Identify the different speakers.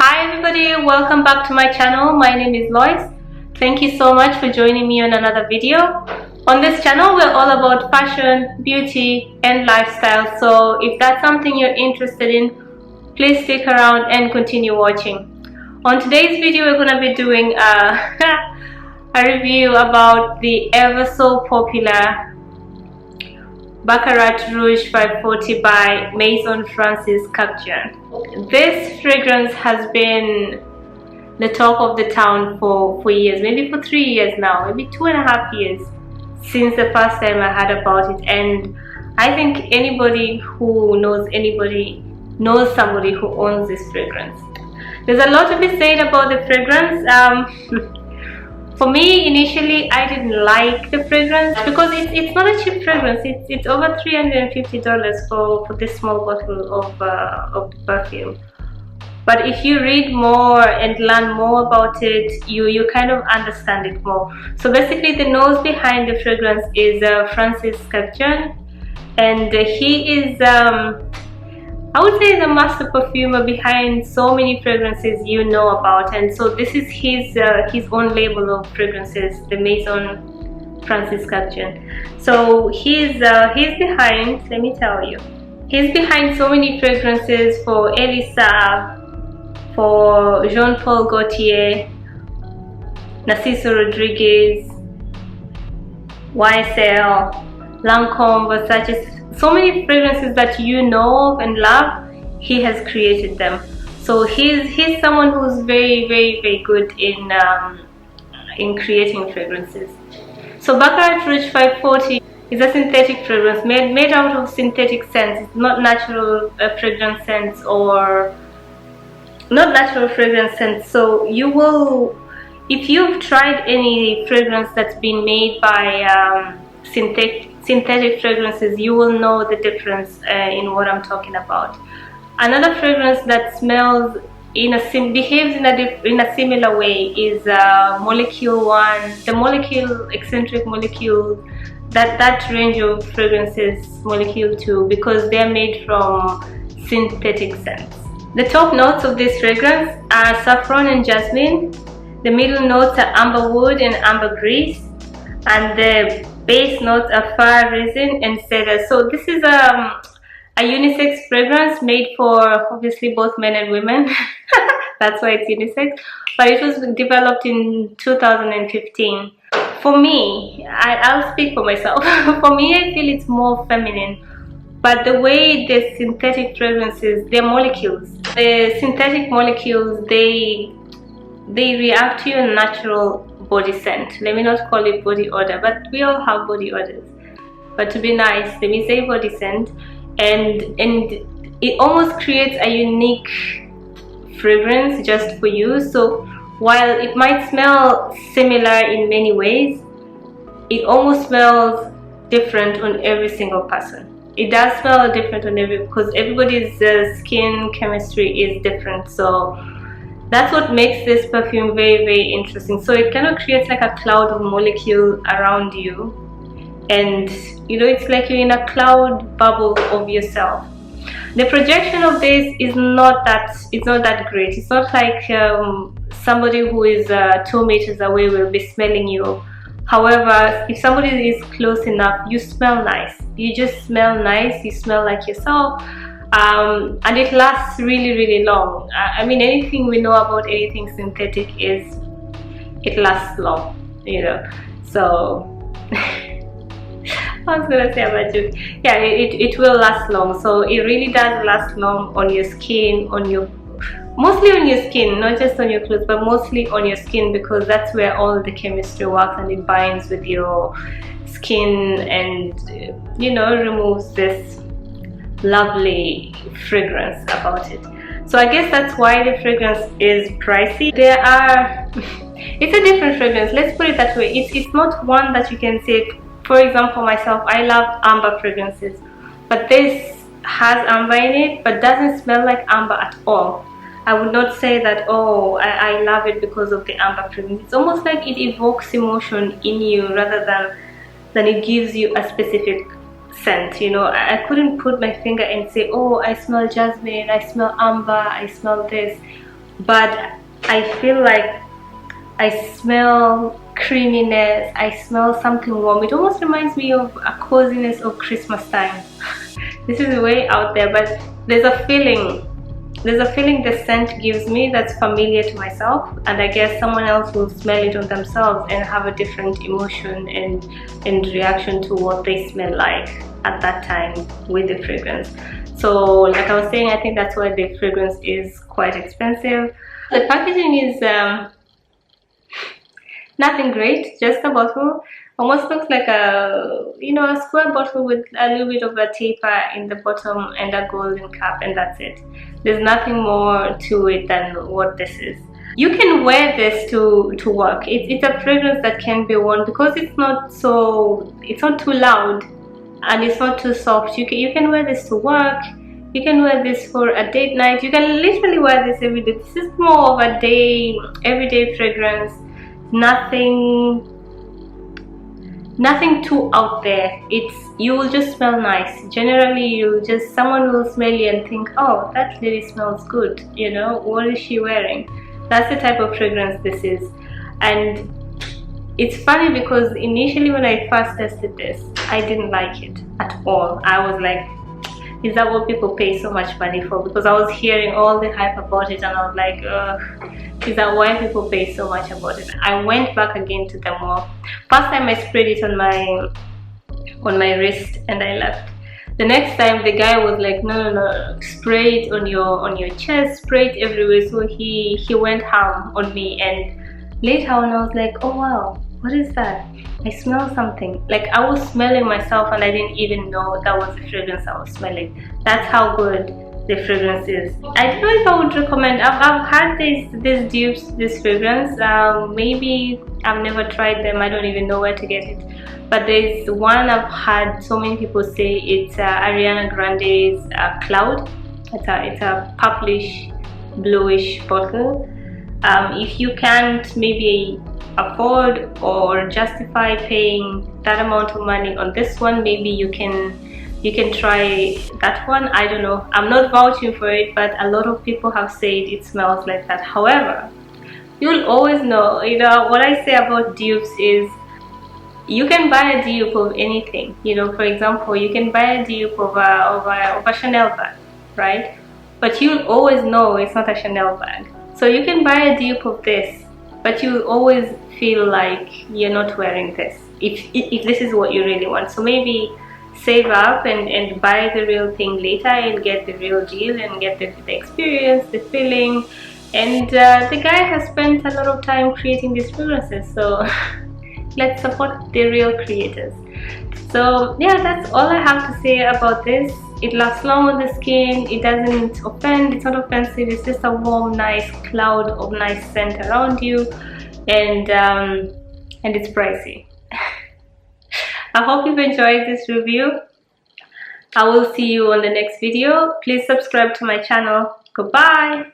Speaker 1: Hi everybody, welcome back to my channel. My name is Loice. Thank you so much for joining me on another video. On this channel we're all about fashion, beauty and lifestyle, so if that's something you're interested in, please stick around and continue watching. On today's video we're going to be doing a review about the ever so popular Baccarat Rouge 540 by Maison Francis Kurkdjian. This fragrance has been the talk of the town for years, maybe for 3 years now, maybe 2.5 years since the first time I heard about it, and I think anybody who knows anybody knows somebody who owns this fragrance. There's a lot to be said about the fragrance. For me, initially, I didn't like the fragrance because it's not a cheap fragrance. It's over $350 for this small bottle of perfume. But if you read more and learn more about it, you kind of understand it more. So basically, the nose behind the fragrance is Francis Kurkdjian, and he is I would say the master perfumer behind so many fragrances you know about, and so this is his own label of fragrances, the Maison Francis Kurkdjian. So he's behind, let me tell you, he's behind so many fragrances for Elisa, for Jean-Paul Gaultier, Narciso Rodriguez, YSL, Lancome, Versace. So many fragrances that you know of and love, he has created them. So he's someone who's very good in creating fragrances. So Baccarat Rouge 540 is a synthetic fragrance made out of synthetic scents. It's not natural fragrance scents or not natural fragrance scents. So you will, if you've tried any fragrance that's been made by synthetic fragrances, you will know the difference in what I'm talking about. Another fragrance that smells behaves in a similar way is Molecule 1, the Molecule, Eccentric Molecule, that range of fragrances, Molecule 2, because they're made from synthetic scents. The top notes of this fragrance are saffron and jasmine. The middle notes are amberwood and ambergris, and the base notes are fir resin and cedar. So this is a unisex fragrance made for obviously both men and women. That's why it's unisex, but it was developed in 2015. For me, I'll speak for myself. For me, I feel it's more feminine, but the way the synthetic fragrances, they're molecules. The synthetic molecules, they react to your natural body scent. Let me not call it body odor, but we all have body odors. But to be nice, let me say body scent, and it almost creates a unique fragrance just for you. So while it might smell similar in many ways, it almost smells different on every single person. It does smell different on because everybody's skin chemistry is different. So that's what makes this perfume very interesting. So it kind of creates like a cloud of molecule around you, and you know, it's like you're in a cloud bubble of yourself. The projection of this is not that great. It's not like somebody who is 2 meters away will be smelling you. However, if somebody is close enough, you smell nice. You just smell nice. You smell like yourself. And it lasts really long. I mean, anything we know about anything synthetic is it lasts long, you know. So I was gonna say about you, yeah, it will last long. So it really does last long on your skin, mostly on your skin, not just on your clothes, but mostly on your skin, because that's where all the chemistry works and it binds with your skin and you know, removes this lovely fragrance about it. So I guess that's why the fragrance is pricey. It's a different fragrance, let's put it that way. It's not one that you can say, for example, myself, I love amber fragrances, but this has amber in it but doesn't smell like amber at all. I would not say that, oh, I love it because of the amber fragrance. It's almost like it evokes emotion in you rather than it gives you a specific scent. You know, I couldn't put my finger and say, oh, I smell jasmine, I smell amber, I smell this. but I feel like I smell creaminess, I smell something warm. It almost reminds me of a coziness of Christmas time. This is way out there, but there's a feeling the scent gives me that's familiar to myself, and I guess someone else will smell it on themselves and have a different emotion and reaction to what they smell like at that time with the fragrance. So like I was saying, I think that's why the fragrance is quite expensive. The packaging is nothing great, just a bottle. Almost looks like a, you know, a square bottle with a little bit of a taper in the bottom and a golden cap, and that's it. There's nothing more to it than what this is. You can wear this to work. It's a fragrance that can be worn because it's not too loud and it's not too soft. You can wear this to work. You can wear this for a date night. You can literally wear this every day. This is more of a everyday fragrance. Nothing too out there. You will just smell nice. Generally, someone will smell you and think, oh, that lady smells good, you know, what is she wearing? That's the type of fragrance this is. And it's funny because initially when I first tested this, I didn't like it at all. I was like, is that what people pay so much money for? Because I was hearing all the hype about it and I was like, is that why people pay so much about it? I went back again to the mall. First time I sprayed it on my wrist and I left. The next time the guy was like, no, spray it on your chest, spray it everywhere. So he went ham on me, and later on I was like, oh wow, what is that? I smell something. Like I was smelling myself and I didn't even know that was the fragrance I was smelling. That's how good the fragrance is. I don't know if I would recommend. I've had these dupes, this fragrance. Maybe I've never tried them. I don't even know where to get it. But there's one I've had so many people say. It's Ariana Grande's Cloud. It's a purplish, bluish bottle. If you can't maybe afford or justify paying that amount of money on this one, maybe you can try that one. I don't know, I'm not vouching for it, but a lot of people have said it smells like that. However, you'll always know, you know, what I say about dupes is you can buy a dupe of anything. You know, for example, you can buy a dupe of a Chanel bag, right? But you'll always know it's not a Chanel bag. So you can buy a dupe of this, but you'll always feel like you're not wearing this if this is what you really want. So maybe save up and buy the real thing later and get the real deal and get the experience, the feeling. And the guy has spent a lot of time creating these fragrances, so let's support the real creators. So yeah, that's all I have to say about this. It lasts long on the skin, it doesn't offend, it's not offensive, it's just a warm, nice cloud of nice scent around you, and it's pricey. I hope you've enjoyed this review. I will see you on the next video. Please subscribe to my channel. Goodbye.